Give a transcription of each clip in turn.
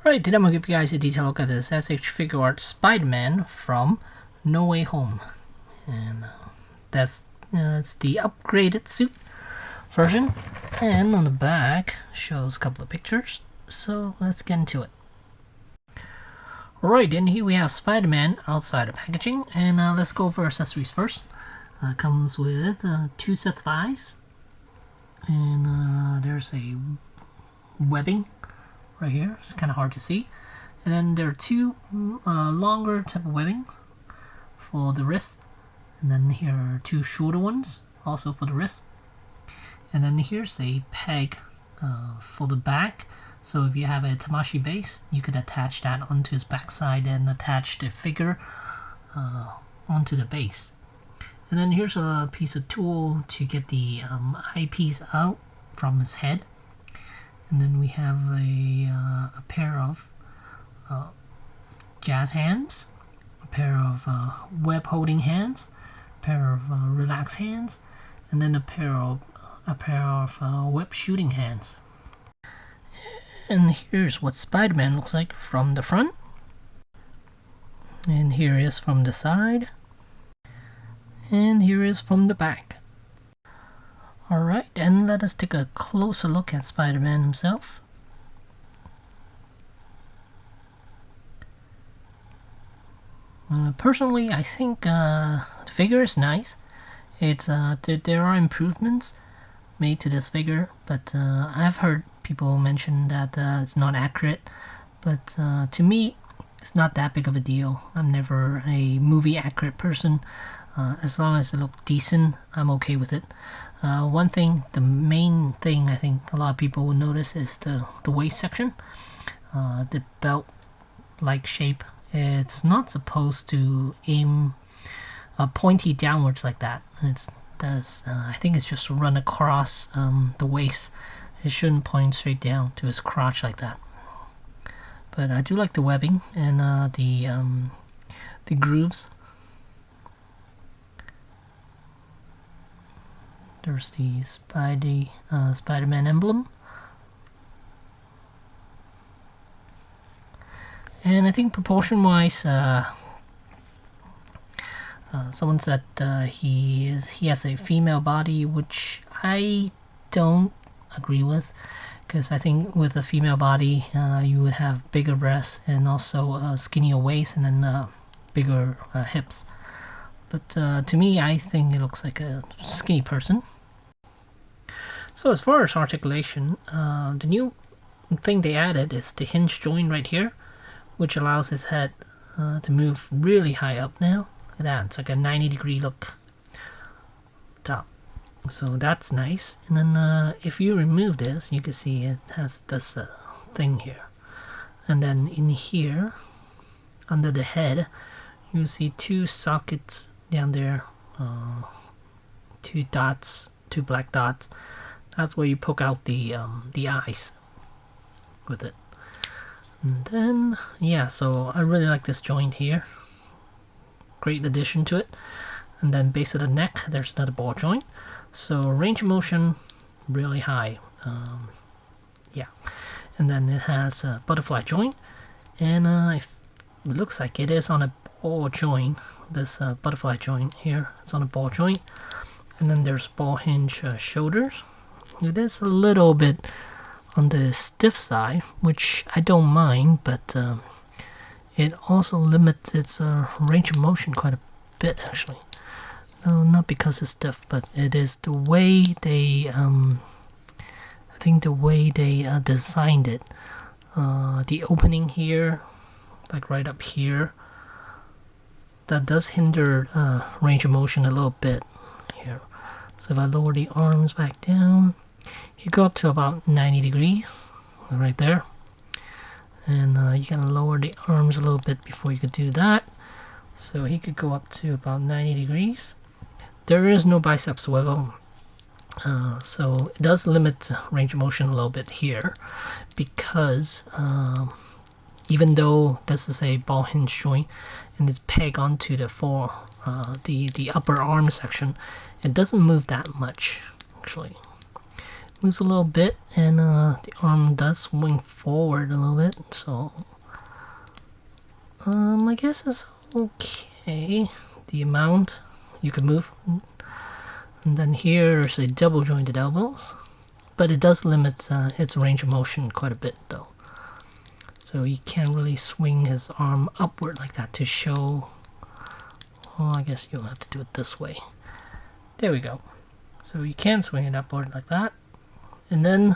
Alright, today I'm going to give you guys a detailed look at this SH Figuarts Spider-Man from No Way Home. And that's the upgraded suit version. And on the back shows a couple of pictures. So let's get into it. Alright, and here we have Spider-Man outside of packaging. And let's go over accessories first. Comes with 2 sets of eyes. And there's a webbing right here. It's kind of hard to see. And then there are 2 longer type of webbing for the wrist. And then here are 2 shorter ones also for the wrist. And then here's a peg for the back. So if you have a Tamashi base, you could attach that onto his backside and attach the figure onto the base. And then here's a piece of tool to get the eyepiece out from his head. And then we have a pair of jazz hands, a pair of web holding hands, a pair of relaxed hands, and then a pair of web shooting hands. And here's what Spider-Man looks like from the front. And here is from the side. And here is from the back. Alright, and let us take a closer look at Spider-Man himself. Personally, I think the figure is nice. It's there are improvements made to this figure, but I've heard people mention that it's not accurate. But to me, it's not that big of a deal. I'm never a movie accurate person. As long as it looks decent, I'm okay with it. One thing, the main thing I think a lot of people will notice is the waist section. The belt-like shape. It's not supposed to aim pointy downwards like that. I think it's just run across the waist. It shouldn't point straight down to his crotch like that. But I do like the webbing and the grooves. There's the Spider-Man emblem. And I think proportion-wise, someone said he has a female body, which I don't agree with, because I think with a female body, you would have bigger breasts and also a skinnier waist and then bigger hips. But to me, I think it looks like a skinny person. So as far as articulation, the new thing they added is the hinge joint right here, which allows his head to move really high up now. Look at that, it's like a 90-degree look top. So that's nice. And then if you remove this, you can see it has this thing here. And then in here, under the head, you see 2 sockets down there, 2 dots, 2 black dots. That's where you poke out the eyes with it. And then, yeah, so I really like this joint here. Great addition to it. And then base of the neck, there's another ball joint. So range of motion, really high. Yeah. And then it has a butterfly joint. And it looks like it is on a ball joint. This butterfly joint here, it's on a ball joint. And then there's ball hinge shoulders. It is a little bit on the stiff side, which I don't mind, but it also limits its range of motion quite a bit, actually. No, not because it's stiff, but it is the way they, I think the way they designed it. The opening here, like right up here, that does hinder range of motion a little bit here. So if I lower the arms back down, you go up to about 90 degrees, right there. And you gotta lower the arms a little bit before you could do that. So he could go up to about 90 degrees. There is no bicep swivel, so it does limit range of motion a little bit here, because even though this is a ball hinge joint and it's pegged onto the upper arm section, it doesn't move that much actually. moves a little bit, and the arm does swing forward a little bit, so I guess it's okay. The amount you could move. And then here's a double jointed elbows, but it does limit its range of motion quite a bit though. So you can't really swing his arm upward like that to show. Well, I guess you'll have to do it this way. There we go. So you can swing it upward like that. And then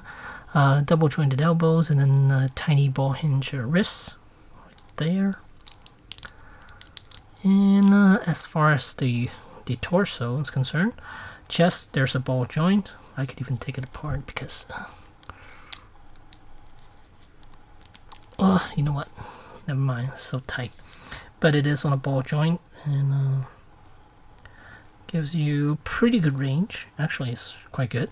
double jointed elbows, and then tiny ball hinge wrists right there. And as far as the torso is concerned, chest, there's a ball joint. I could even take it apart because you know what, never mind, it's so tight. But it is on a ball joint, and gives you pretty good range. Actually, it's quite good.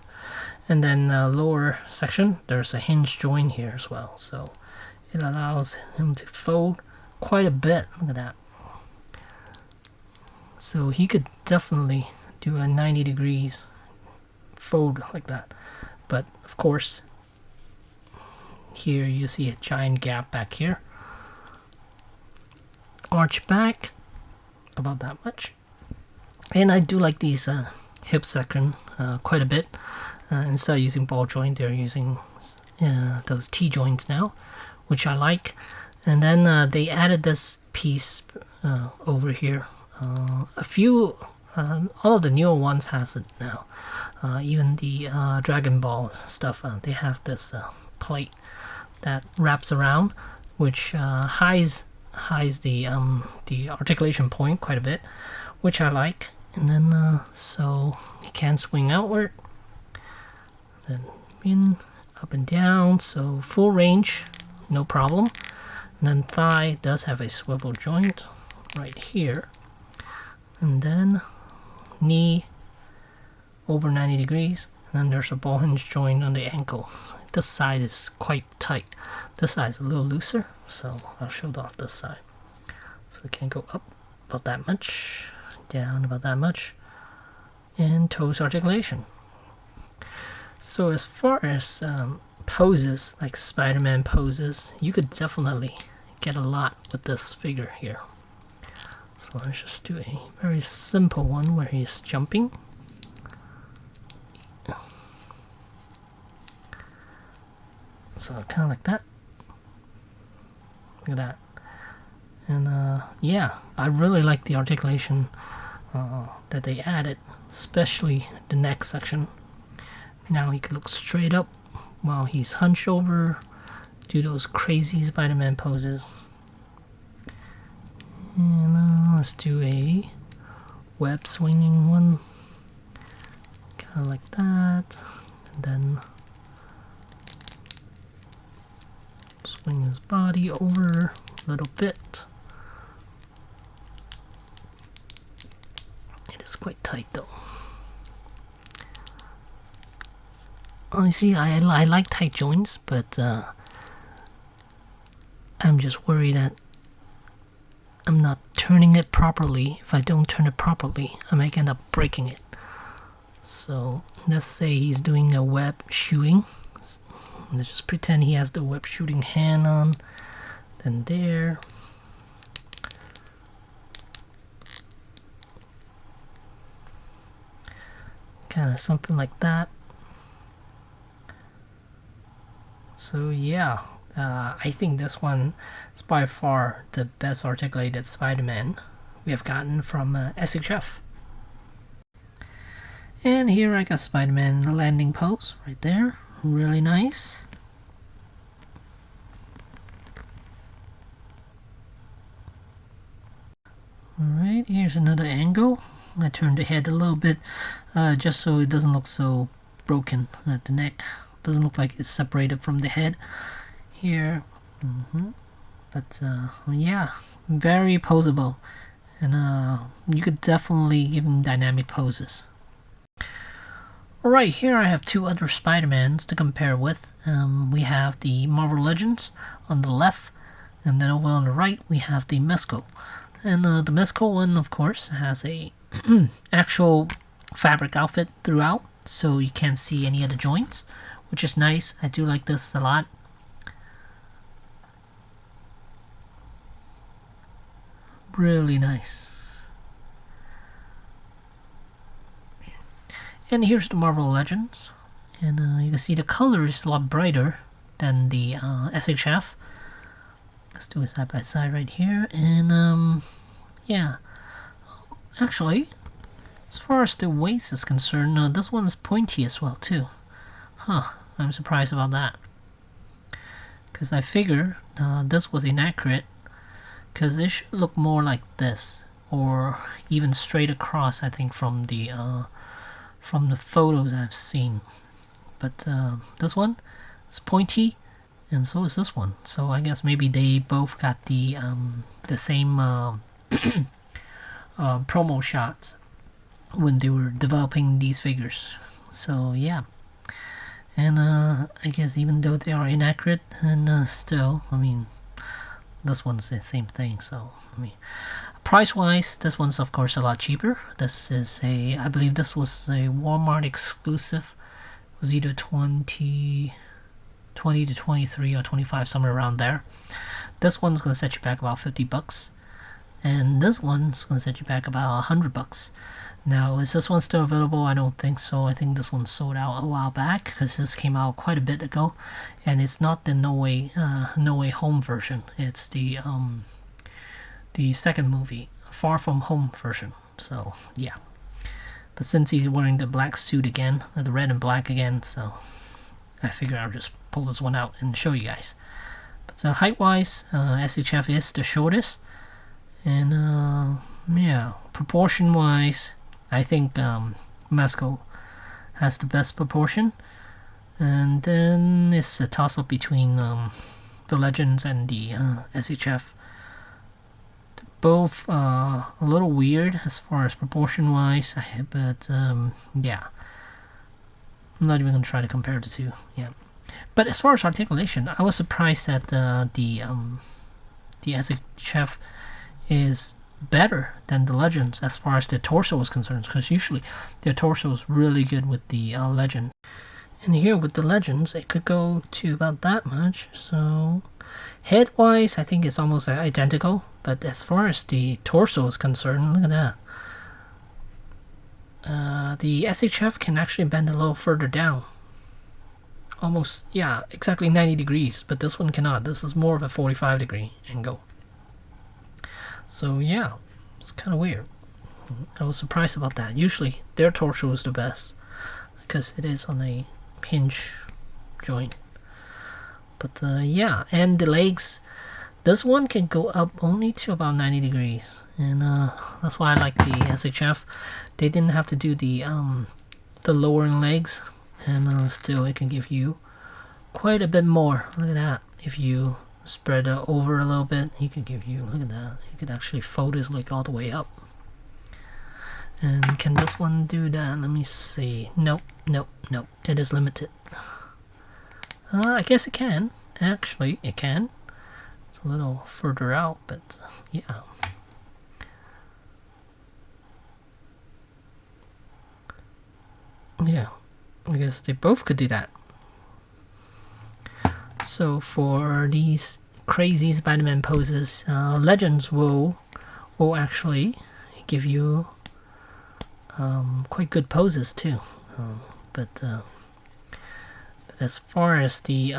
And then lower section, there's a hinge joint here as well, so it allows him to fold quite a bit. Look at that. So he could definitely do a 90 degrees fold like that. But of course, here you see a giant gap back here. Arch back about that much. And I do like these hip section quite a bit. Instead of using ball joint, they're using those T-joints now, which I like. And then they added this piece over here. A few, all of the newer ones has it now. Even the Dragon Ball stuff, they have this plate that wraps around, which hides the articulation point quite a bit, which I like. And then so you can swing outward, then in, up and down, so full range, no problem. And then thigh does have a swivel joint right here. And then knee over 90 degrees, and then there's a ball hinge joint on the ankle. This side is quite tight. This side is a little looser, so I'll show off this side. So we can go up about that much, down about that much, and toes articulation. So as far as poses, like Spider-Man poses, you could definitely get a lot with this figure here. So let's just do a very simple one where he's jumping. So kind of like that. Look at that. And yeah, I really like the articulation that they added, especially the neck section. Now he can look straight up while he's hunched over, do those crazy Spider-Man poses. And let's do a web swinging one, kind of like that, and then swing his body over a little bit. It is quite tight though. Honestly, I like tight joints, but I'm just worried that I'm not turning it properly. If I don't turn it properly, I might end up breaking it. So let's say he's doing a web shooting. Let's just pretend he has the web shooting hand on. Then there. Kind of something like that. So yeah, I think this one is by far the best articulated Spider-Man we have gotten from SHF. And here I got Spider-Man in the landing pose right there. Really nice. Alright, here's another angle. I turned the head a little bit just so it doesn't look so broken at the neck. Doesn't look like it's separated from the head here. But yeah, very poseable, and you could definitely give him dynamic poses. Alright, here I have two other Spider-Mans to compare with. We have the Marvel Legends on the left, and then over on the right we have the Mezco. And the Mezco one, of course, has a actual fabric outfit throughout, so you can't see any of the joints, which is nice. I do like this a lot. Really nice. And here's the Marvel Legends, and you can see the color is a lot brighter than the SHF. Let's do it side by side right here, and yeah. Actually, as far as the waist is concerned, this one is pointy as well too. Huh, I'm surprised about that. Because I figure this was inaccurate, because it should look more like this, or even straight across, I think, from the photos I've seen. But this one is pointy, and so is this one. So I guess maybe they both got the same promo shots when they were developing these figures. So yeah, and I guess even though they are inaccurate, and still, I mean, this one's the same thing. So I mean, price wise, this one's of course a lot cheaper. This is I believe this was a Walmart exclusive. It was either 20 to 23 or 25, somewhere around there. This one's gonna set you back about $50, and this one's gonna set you back about $100. Now, is this one still available? I don't think so. I think this one sold out a while back, because this came out quite a bit ago, and it's not the No Way Home version. It's the second movie, Far From Home version. So yeah, but since he's wearing the black suit again, the red and black again, so I figure I'll just pull this one out and show you guys. But height wise, SHF is the shortest, and yeah, proportion wise, I think Masco has the best proportion, and then it's a toss up between the Legends and the SHF. They're both a little weird as far as proportion wise, but yeah, I'm not even gonna try to compare the two. Yeah, but as far as articulation, I was surprised that the SHF is better than the Legends as far as the torso is concerned, because usually their torso is really good with the Legend. And here with the Legends, it could go to about that much. So head wise, I think it's almost identical, but as far as the torso is concerned, look at that. The SHF can actually bend a little further down, almost, yeah, exactly 90 degrees, but this one cannot. This is more of a 45-degree angle. So yeah, it's kind of weird. I was surprised about that. Usually their torso is the best, because it is on a hinge joint. But yeah, and the legs, this one can go up only to about 90 degrees, and that's why I like the SHF. They didn't have to do the lowering legs, and still it can give you quite a bit more. Look at that. If you spread it over a little bit, he can give you, look at that, you could actually fold his leg all the way up. And can this one do that? Let me see. Nope, it is limited. I guess it can. Actually, it can. It's a little further out, but yeah. Yeah, I guess they both could do that. So for these crazy Spider-Man poses, Legends will actually give you quite good poses too. But as far as the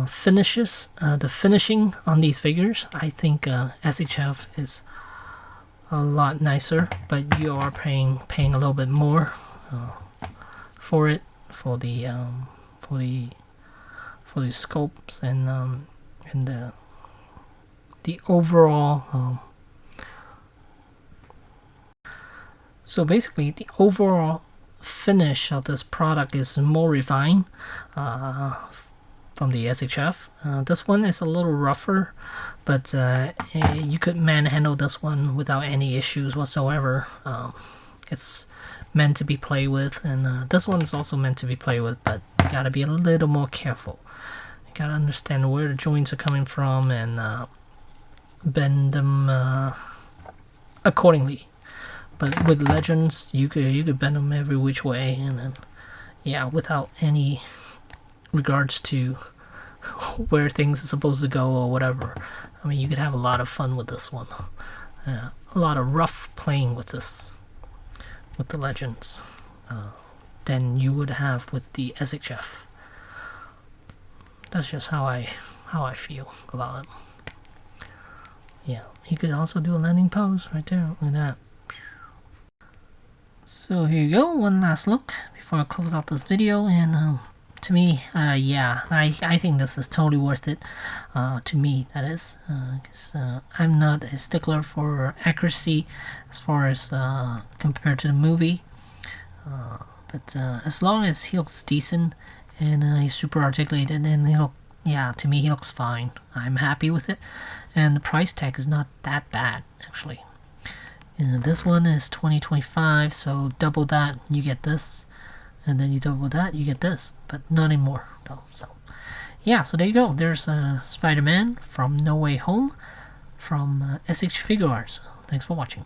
finishes, the finishing on these figures, I think SHF is a lot nicer, but you are paying a little bit more for it, for the sculpts and the overall. So basically, the overall finish of this product is more refined from the SHF. This one is a little rougher, but you could manhandle this one without any issues whatsoever. It's meant to be played with, and this one is also meant to be played with, but you gotta be a little more careful. You gotta understand where the joints are coming from and bend them accordingly. But with Legends, you could bend them every which way, and then yeah, without any regards to where things are supposed to go or whatever. I mean, you could have a lot of fun with this one. A lot of rough playing with this, with the Legends, than you would have with the SHF. That's just how I feel about it. Yeah, you could also do a landing pose right there, like that. So here you go, one last look before I close out this video, and to me, yeah, I think this is totally worth it, to me, that is, because I'm not a stickler for accuracy as far as compared to the movie, but as long as he looks decent and he's super articulated, and yeah, to me he looks fine. I'm happy with it, and the price tag is not that bad, actually. This one is $20.25, so double that, you get this. And then you double that, you get this. But not anymore, though. So, yeah, so there you go. There's Spider-Man from No Way Home from SH Figuarts. Thanks for watching.